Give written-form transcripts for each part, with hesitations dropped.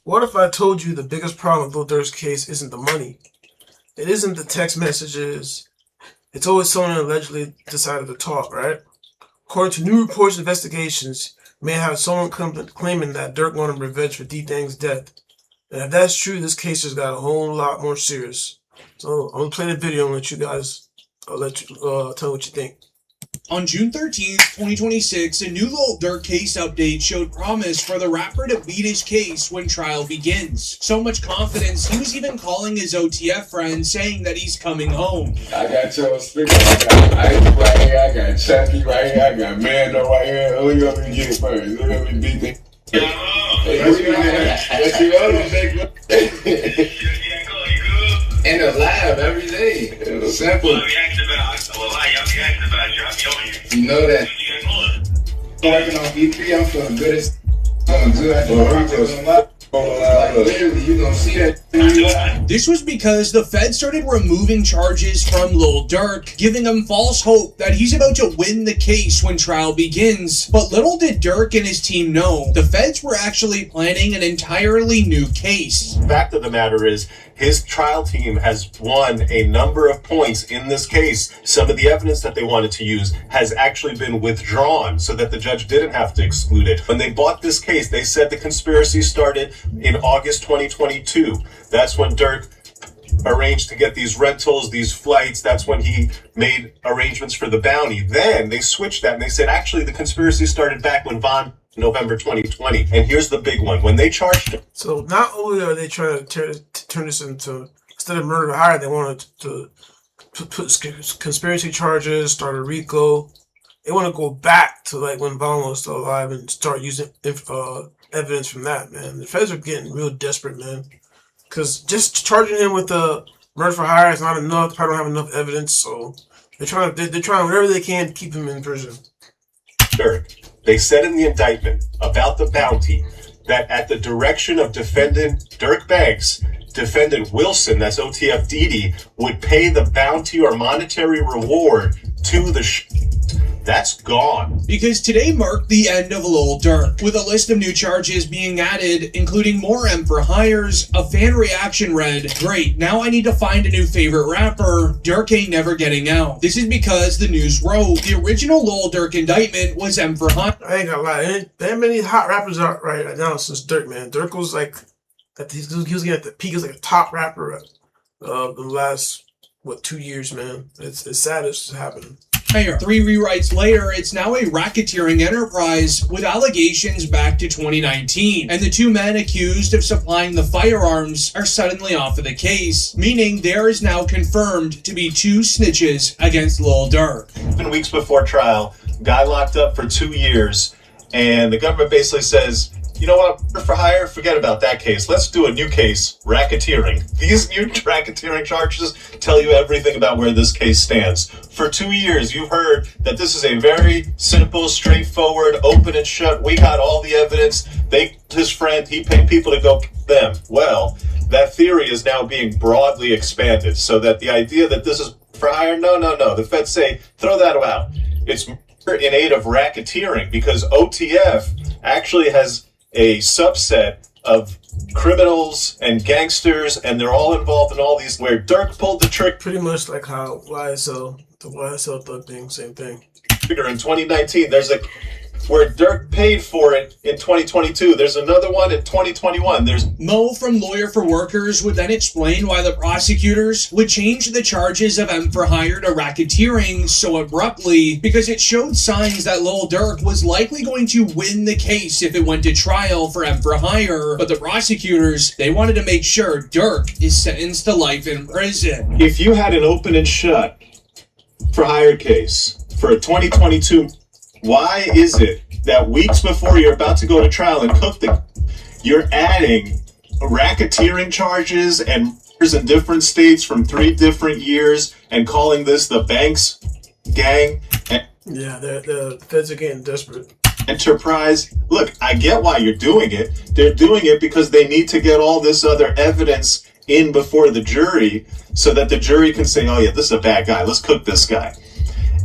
What if I told you the biggest problem with Lil Durk's case isn't the money? It isn't the text messages. It's always someone allegedly decided to talk, right? According to new reports and investigations, may have someone claiming that Durk wanted revenge for D-Thang's death. And if that's true, this case has got a whole lot more serious. So I'm gonna play the video and let you guys tell what you think. On June 13th, 2026, a new Lil Durk case update showed promise for the rapper to beat his case when trial begins. So much confidence, he was even calling his OTF friend, saying that he's coming home. I got your speaker, I got Ike right here, I got Chucky right here, I got Mando right here. Look at me get first, look at me beat me. And alive every day. It's simple. You know that. Working on B3, I'm feeling good as literally, you gonna see that. This was because the Fed started removing charges from Lil Durk, giving him false hope that he's about to win the case when trial begins. But little did Durk and his team know, the Feds were actually planning an entirely new case. The fact of the matter is, his trial team has won a number of points in this case. Some of the evidence that they wanted to use has actually been withdrawn so that the judge didn't have to exclude it. When they bought this case, they said the conspiracy started in August 2022. That's when Durk arranged to get these rentals, these flights. That's when he made arrangements for the bounty. Then they switched that and they said, actually, the conspiracy started back when November 2020. And here's the big one. When they charged him. So not only are they trying to turn this into, instead of murder for hire, they wanted to put conspiracy charges, start a RICO. They want to go back to like when Vaughn was still alive and start using evidence from that, man. The feds are getting real desperate, man. Because just charging him with murder for hire is not enough. They probably don't have enough evidence, so they're trying whatever they can to keep him in prison. Durk. They said in the indictment about the bounty that at the direction of defendant Durk Banks, defendant Wilson, that's OTF Didi, would pay the bounty or monetary reward to the That's gone. Because today marked the end of Lil Durk, with a list of new charges being added, including more M for hires. A fan reaction read, "Great, now I need to find a new favorite rapper. Durk ain't never getting out." This is because the news wrote, the original Lil Durk indictment was M for hire. I ain't gonna lie, there ain't that many hot rappers out right now since Durk, man. Durk was like, he was getting at the peak, he was like a top rapper the last, 2 years, man. It's sad it's happening. 3 rewrites later, it's now a racketeering enterprise with allegations back to 2019, and the 2 men accused of supplying the firearms are suddenly off of the case, meaning there is now confirmed to be 2 snitches against Lil Durk. 7 weeks before trial, guy locked up for 2 years, and the government basically says, you know what, for hire, forget about that case. Let's do a new case, racketeering. These new racketeering charges tell you everything about where this case stands. For 2 years, you've heard that this is a very simple, straightforward, open and shut. We got all the evidence. His friend, he paid people to go them. Well, that theory is now being broadly expanded so that the idea that this is for hire, no. The feds say, throw that out. It's in aid of racketeering because OTF actually has a subset of criminals and gangsters, and they're all involved in all these, where Durk pulled the trick. Pretty much like how the YSL Thug thing, same thing. In 2019, there's where Durk paid for it in 2022. There's another one in 2021. There's Mo from Lawyer for Workers would then explain why the prosecutors would change the charges of M for hire to racketeering so abruptly, because it showed signs that Lil Durk was likely going to win the case if it went to trial for M for hire, but the prosecutors, they wanted to make sure Durk is sentenced to life in prison. If you had an open and shut for hire case for a 2022, why is it that weeks before you're about to go to trial and you're adding racketeering charges and murders in different states from 3 different years and calling this the Banks gang? Yeah, the feds are getting desperate. Enterprise. Look, I get why you're doing it. They're doing it because they need to get all this other evidence in before the jury so that the jury can say, oh yeah, this is a bad guy. Let's cook this guy.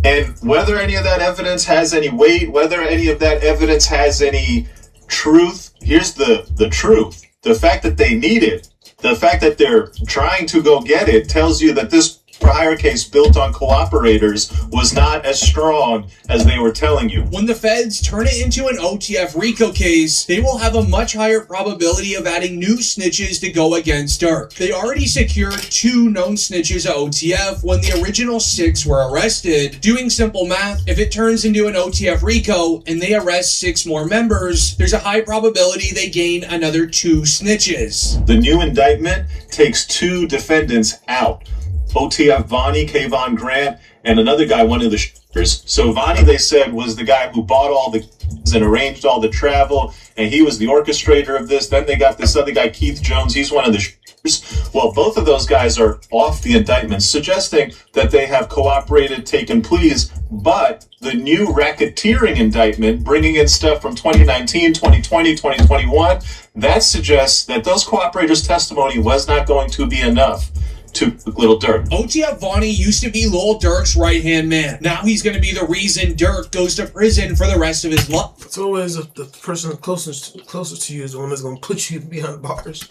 And whether any of that evidence has any weight, whether any of that evidence has any truth, here's the truth. The fact that they need it, the fact that they're trying to go get it, tells you that this for hire case built on cooperators was not as strong as they were telling you. When the feds turn it into an OTF RICO case, they will have a much higher probability of adding new snitches to go against Durk. They already secured 2 known snitches at OTF when the original 6 were arrested. Doing simple math, if it turns into an OTF RICO and they arrest 6 more members, there's a high probability they gain another 2 snitches. The new indictment takes 2 defendants out. OTF Vonnie, Kayvon Grant, and another guy, one of the shooters. So Vonnie, they said, was the guy who bought all the and arranged all the travel, and he was the orchestrator of this. Then they got this other guy, Keith Jones. He's one of the shooters. Well, both of those guys are off the indictment, suggesting that they have cooperated, taken pleas. But the new racketeering indictment, bringing in stuff from 2019, 2020, 2021, that suggests that those cooperators' testimony was not going to be enough to Lil Durk. OTF Vonnie used to be Lil Durk's right-hand man. Now he's going to be the reason Durk goes to prison for the rest of his life. It's always the person closest to you is the one that's going to put you behind bars.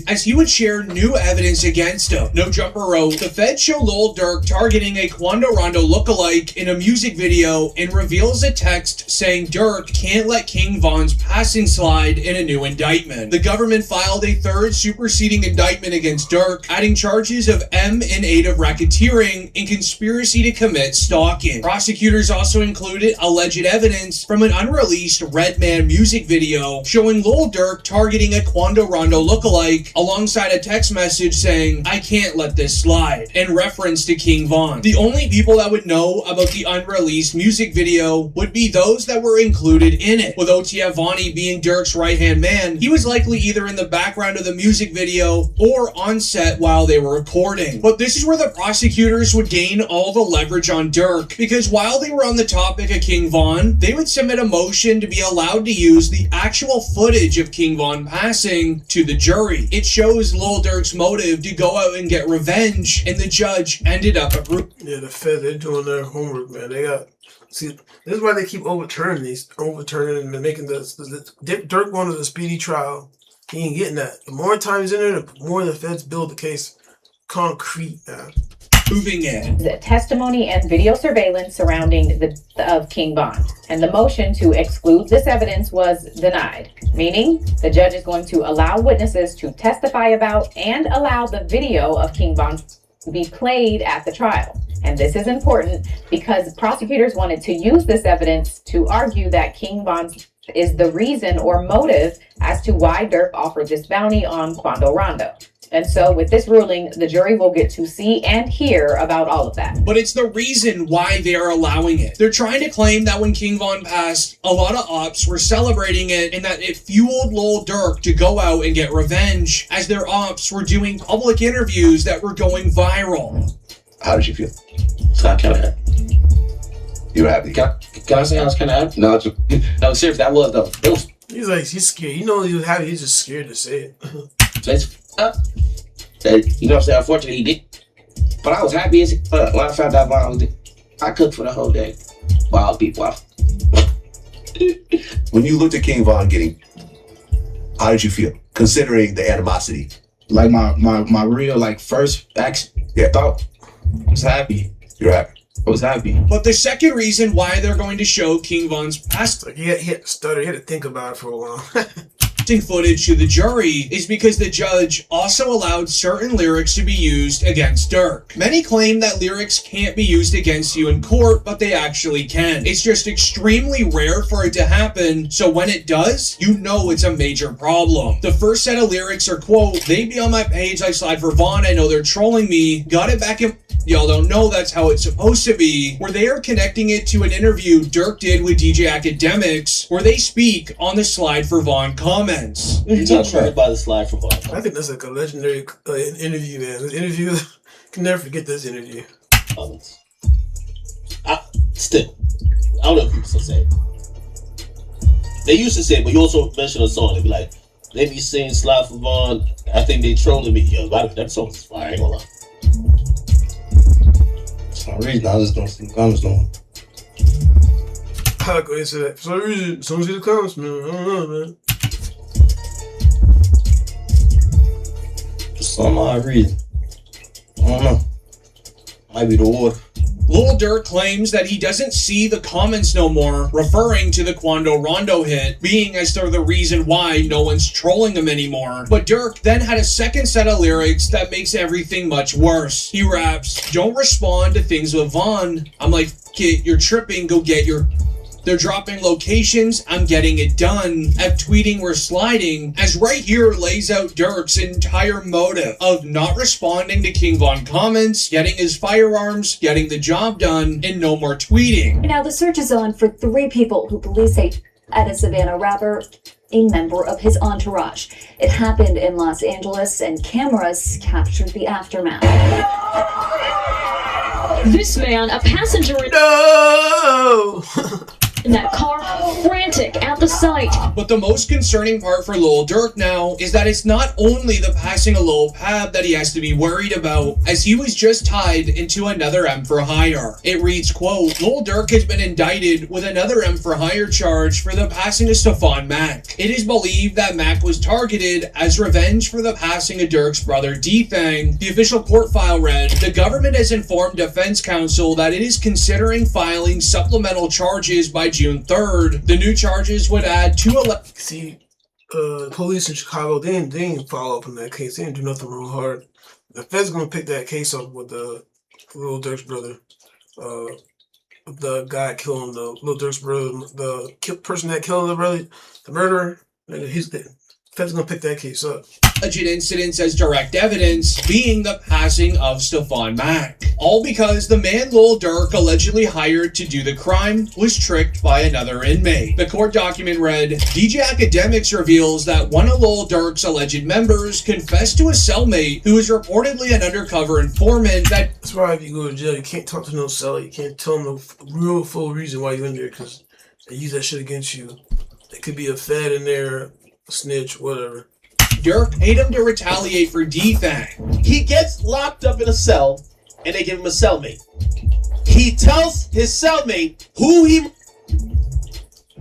As he would share new evidence against him. No Jumper wrote, the feds show Lil Durk targeting a Quando Rondo lookalike in a music video and reveals a text saying Durk can't let King Von's passing slide in a new indictment. The government filed a 3rd superseding indictment against Durk, adding charges of M and aid of racketeering and conspiracy to commit stalking. Prosecutors also included alleged evidence from an unreleased Redman music video showing Lil Durk targeting a Quando Rondo lookalike alongside a text message saying, I can't let this slide, in reference to King Von. The only people that would know about the unreleased music video would be those that were included in it. With OTF Vonnie being Durk's right-hand man, he was likely either in the background of the music video or on set while they were recording. But this is where the prosecutors would gain all the leverage on Durk, because while they were on the topic of King Von, they would submit a motion to be allowed to use the actual footage of King Von passing to the jury. It shows Lil Durk's motive to go out and get revenge, and the judge ended up approving. Yeah, the Fed, they're doing their homework, man. See, this is why they keep overturning and making Durk wanted a speedy trial. He ain't getting that. The more time he's in there, the more the Feds build the case concrete, man. Moving in. The testimony and video surveillance surrounding of King Von, and the motion to exclude this evidence was denied, meaning the judge is going to allow witnesses to testify about and allow the video of King Von to be played at the trial. And this is important because prosecutors wanted to use this evidence to argue that King Von is the reason or motive as to why Durk offered this bounty on Quando Rondo. And so with this ruling, the jury will get to see and hear about all of that. But it's the reason why they are allowing it. They're trying to claim that when King Von passed, a lot of ops were celebrating it and that it fueled Lil Durk to go out and get revenge as their ops were doing public interviews that were going viral. How did you feel? So I kind of happy. You were happy? Can I say I was kind of happy? No, No, seriously, I was though. It was. He's like, he's scared. You know he was happy. He's just scared to say it. You know what I'm saying? Unfortunately, he did. But I was happy as when I found out Von was dead. I cooked for the whole day. Wild people. When you looked at King Von getting, how did you feel? Considering the animosity. Like my real first thought. I was happy. You're happy. I was happy. But the second reason why they're going to show King Von's past Like he had to stutter. He had to think about it for a while. footage to the jury is because the judge also allowed certain lyrics to be used against Durk. Many claim that lyrics can't be used against you in court, but they actually can. It's just extremely rare for it to happen, so when it does, you know it's a major problem. The first set of lyrics are, quote, "They be on my page, I slide for Von, I know they're trolling me, got it back in... Y'all don't know that's how it's supposed to be," where they are connecting it to an interview Durk did with DJ Academics, where they speak on the Slide for Von comments. You talking about the slide for Von? I think that's like a legendary interview, man. This interview, can never forget this interview. Still, I don't know if people still say it. They used to say it, but you also mentioned a song. They be like, they be saying Slide for Von, I think they trolling me. Yo, that song's fire, I ain't gonna lie. For some reason, I just don't see the comments no more. I'll go into that. For some reason, as soon as it comes, man, I don't know, man. some odd reason. I don't know. Might be the water. Lil Durk claims that he doesn't see the comments no more, referring to the Quando Rondo hit, being as though the reason why no one's trolling him anymore. But Durk then had a second set of lyrics that makes everything much worse. He raps, "Don't respond to things with Vaughn." I'm like, kid, you're tripping, go get your... They're dropping locations, I'm getting it done. At tweeting, we're sliding. As right here lays out Durk's entire motive of not responding to King Von comments, getting his firearms, getting the job done, and no more tweeting. Now the search is on for 3 people who police say at a Savannah rapper, a member of his entourage. It happened in Los Angeles and cameras captured the aftermath. This man, a passenger No! in that car, frantic at the sight. But the most concerning part for Lil Durk now is that it's not only the passing of Lil Pab that he has to be worried about, as he was just tied into another M for hire. It reads, quote, Lil Durk has been indicted with another M for hire charge for the passing of Stephon Mack. It is believed that Mack was targeted as revenge for the passing of Durk's brother D-Fang. The official court file read, the government has informed defense counsel that it is considering filing supplemental charges by June 3rd. The new charges would add 2 See, police in Chicago, they didn't follow up on that case. They didn't do nothing real hard. The Fed's gonna pick that case up with the Lil Durk's brother. The guy killing the Lil Durk's brother, the person that killed the brother, the murderer. The Fed's gonna pick that case up. Alleged incidents as direct evidence, being the passing of Stephon Mack. All because the man Lil Durk allegedly hired to do the crime was tricked by another inmate. The court document read, DJ Academics reveals that one of Lil Durk's alleged members confessed to a cellmate who is reportedly an undercover informant that... That's why if you go to jail, you can't talk to no cell. You can't tell them the real full reason why you're in there, because they use that shit against you. It could be a Fed in there, a snitch, whatever. Durk paid him to retaliate for D-Fang. He gets locked up in a cell, and they give him a cellmate. He tells his cellmate who he,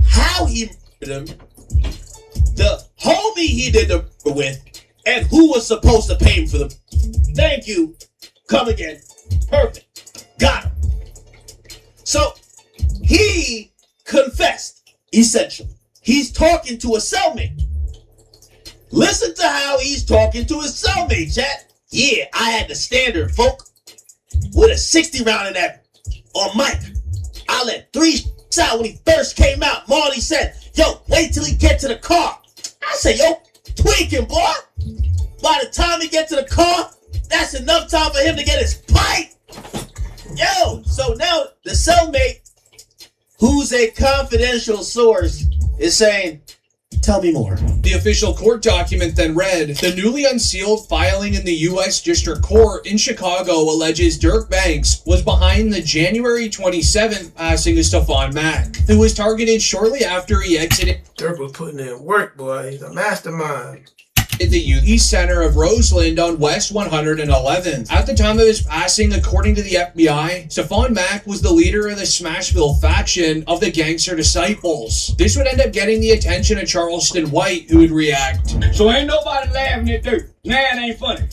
how he murdered him, the homie he did the with, and who was supposed to pay him for the. Thank you. Come again. Perfect. Got him. So he confessed, essentially. He's talking to a cellmate. Listen to how he's talking to his cellmate, chat. Yeah, I had the standard, folk. With a 60 round in that on mic. I let 3 shots out when he first came out. Marley said, yo, wait till he get to the car. I said, yo, tweaking, boy. By the time he get to the car, that's enough time for him to get his pipe. Yo, so now the cellmate, who's a confidential source, is saying, tell me more. The official court document then read, the newly unsealed filing in the U.S. District Court in Chicago alleges Durk Banks was behind the January 27th passing of Stephon Mack, who was targeted shortly after he exited. Durk was putting in work, boy. He's a mastermind. At the Youth Center of Roseland on West 111th. At the time of his passing, according to the FBI, Stephon Mack was the leader of the Smashville faction of the Gangster Disciples. This would end up getting the attention of Charleston White, who would react. So ain't nobody laughing at Durk. Now it ain't funny.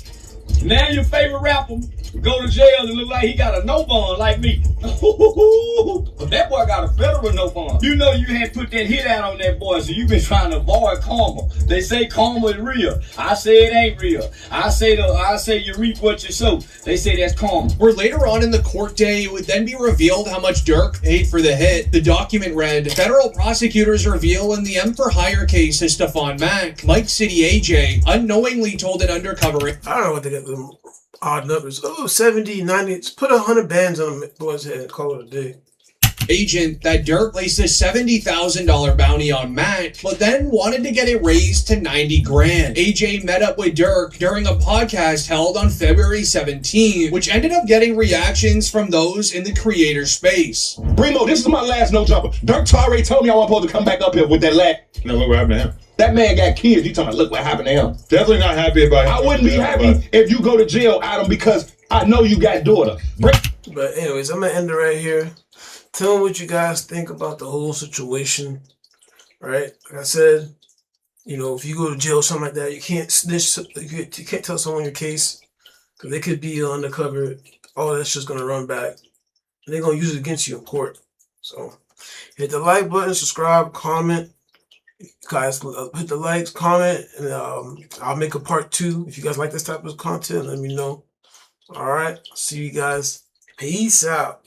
Now your favorite rapper go to jail and look like he got a no bond like me. But that boy got a federal no bond. You know you had put that hit out on that boy, so you been trying to avoid karma. They say karma is real. I say it ain't real. I say you reap what you sow. They say that's karma. Where later on in the court day, it would then be revealed how much Durk paid for the hit. The document read, federal prosecutors reveal in the M for Hire case of Stephon Mack, Mike City AJ unknowingly told an undercover. I don't know what they got them odd numbers. Oh, 70, 90. Just put 100 bands on the boy's head and call it a day. Agent that Durk placed a $70,000 bounty on Mack, but then wanted to get it raised to $90 grand. AJ met up with Durk during a podcast held on February 17, which ended up getting reactions from those in the creator space. Remo, this is my last no jumper. Durk already told me I wasn't supposed to come back up here with that last. Now look what happened to him. That man got kids. You talking about look what happened to him. Definitely not happy about it. I wouldn't be happy if you go to jail, Adam, because I know you got daughter. But anyways, I'm going to end it right here. Tell me what you guys think about the whole situation. Right? Like I said, You know, if you go to jail or something like that, you can't snitch. You can't tell someone your case because they could be undercover. All that's just gonna run back, and they're gonna use it against you in court. So hit the like button, subscribe, comment. Guys, hit the likes, comment, and I'll make a part 2. If you guys like this type of content, let me know. All right, see you guys. Peace out.